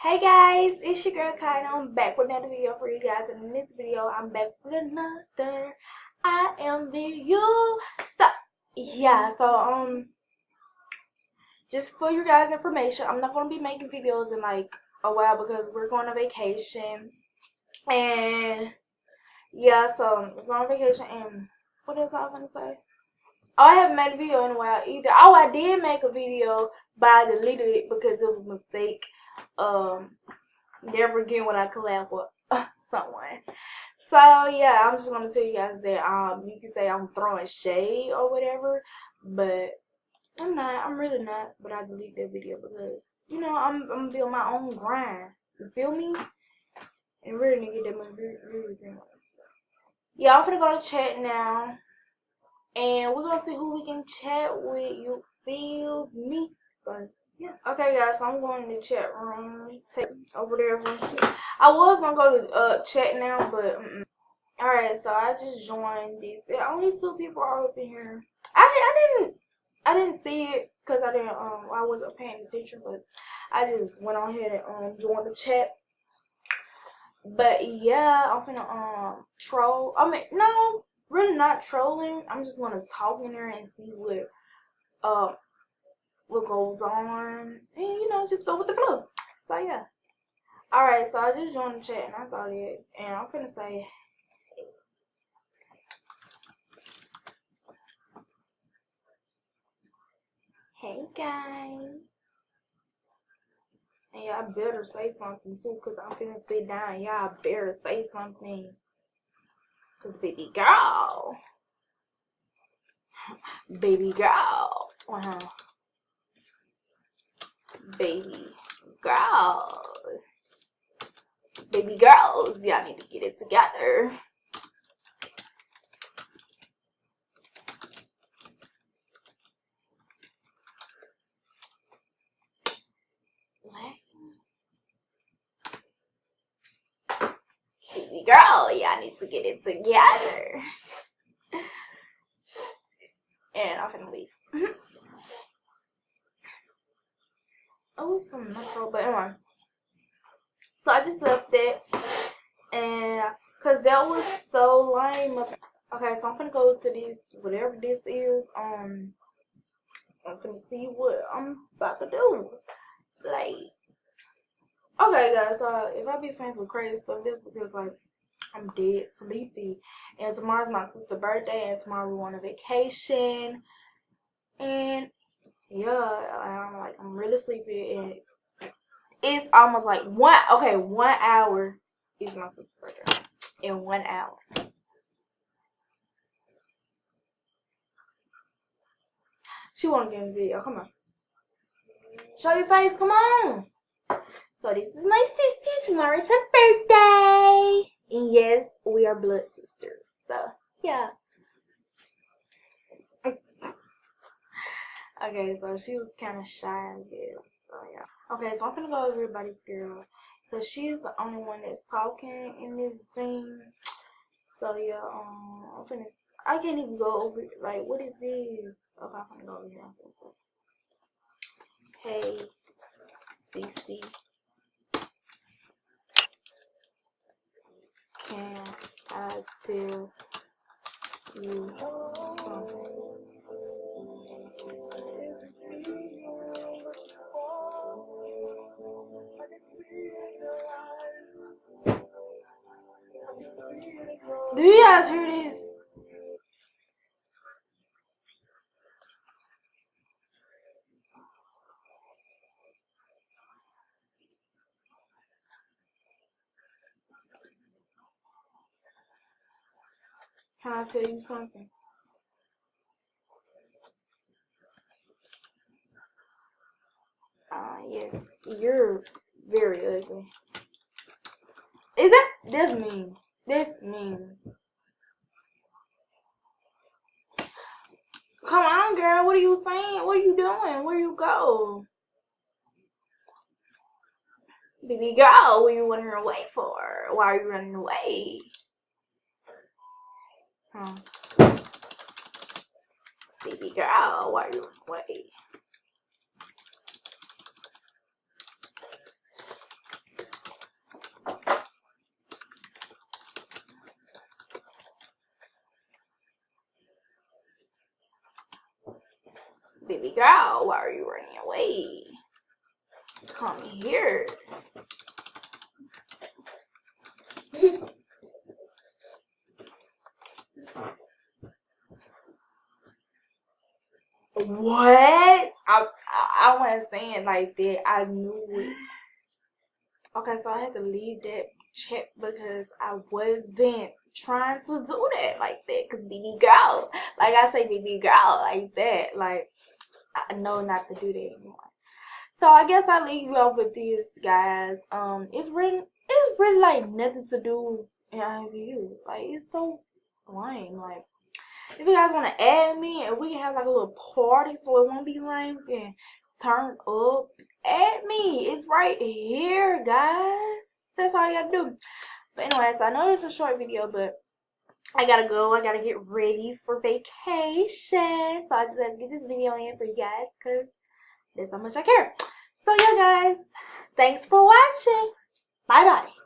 Hey guys, it's your girl Kai and I'm back with another video for you guys. And in this video, I'm back with another IMVU stuff. Just for you guys' information, I'm not gonna be making videos in like a while because we're going on vacation. And yeah, so we're going on vacation and what else I was gonna say? Oh, I haven't made a video in a while either. Oh, I did make a video, but I deleted it because it was a mistake. Never again when I collab with someone. So yeah, I'm just gonna tell you guys that you can say I'm throwing shade or whatever, but I'm not. I'm really not. But I deleted that video because I'm gonna be on my own grind. You feel me? And really need to get that much views anyway. Yeah, I'm gonna go to chat now, and we're gonna see who we can chat with. You feel me? But yeah. Okay, guys, so I'm going to the chat room. Take over there. I was gonna go to chat now, but alright. So I just joined this. Only 2 people are up in here. I didn't see it because I wasn't paying attention, but I just went on ahead and joined the chat. But yeah, I'm finna troll. I mean, no, really not trolling. I'm just gonna talk in there and see what goes on, and just go with the flow. So yeah. Alright, so I just joined the chat and I saw it, and I'm gonna say hey guys. And y'all better say something too, cause I'm finna sit down. Y'all better say something, cause baby girl, baby girl, baby girl, baby girls, y'all need to get it together. Baby girl, y'all need to get it together. And I'm finna leave. Oh, some natural, but anyway. So I just left it, and cause that was so lame. Okay, so I'm gonna go to this, whatever this is. I'm gonna see what I'm about to do. Like, okay, guys. If I be saying some crazy stuff, that's because like I'm dead sleepy, and tomorrow's my sister's birthday, and tomorrow we're on a vacation, and yeah, I'm really sleepy, and it's almost like 1 hour is my sister's birthday. In 1 hour. She wanna get in the video. Come on. Show your face. Come on. So this is my sister. Tomorrow's her birthday. And yes, we are blood sisters. So yeah. Okay, so she was kind of shy in here. So yeah. Okay, so I'm gonna go over everybody's girl, cause she's the only one that's talking in this thing. So yeah, I can't even go over it. Like, what is this? Okay, I'm gonna go over here. Hey, CC, can I tell you something? Do you guys hear this? Can I tell you something? Yes, you're very ugly. That's mean? That's mean. Come on, girl. What are you saying? What are you doing? Where you go? Baby girl, what are you running away for? Why are you running away? Baby girl, why are you running away? baby girl, why are you running away? Come here. What? I wasn't saying like that. I knew it. Okay, so I had to leave that chat because I wasn't trying to do that like that. Cause baby girl, like I say, baby girl, like that. Like I know not to do that anymore. So I guess I leave you off with this, guys. It's really like nothing to do in IMVU. Like it's so lame. Like if you guys want to add me and we can have like a little party so it won't be lame and turn up, add me. It's right here, guys. That's all you gotta do. But anyways, I know this is a short video, but I gotta go. I gotta get ready for vacation. So I just had to get this video in for you guys because that's how much I care. So yeah, guys, thanks for watching. Bye bye.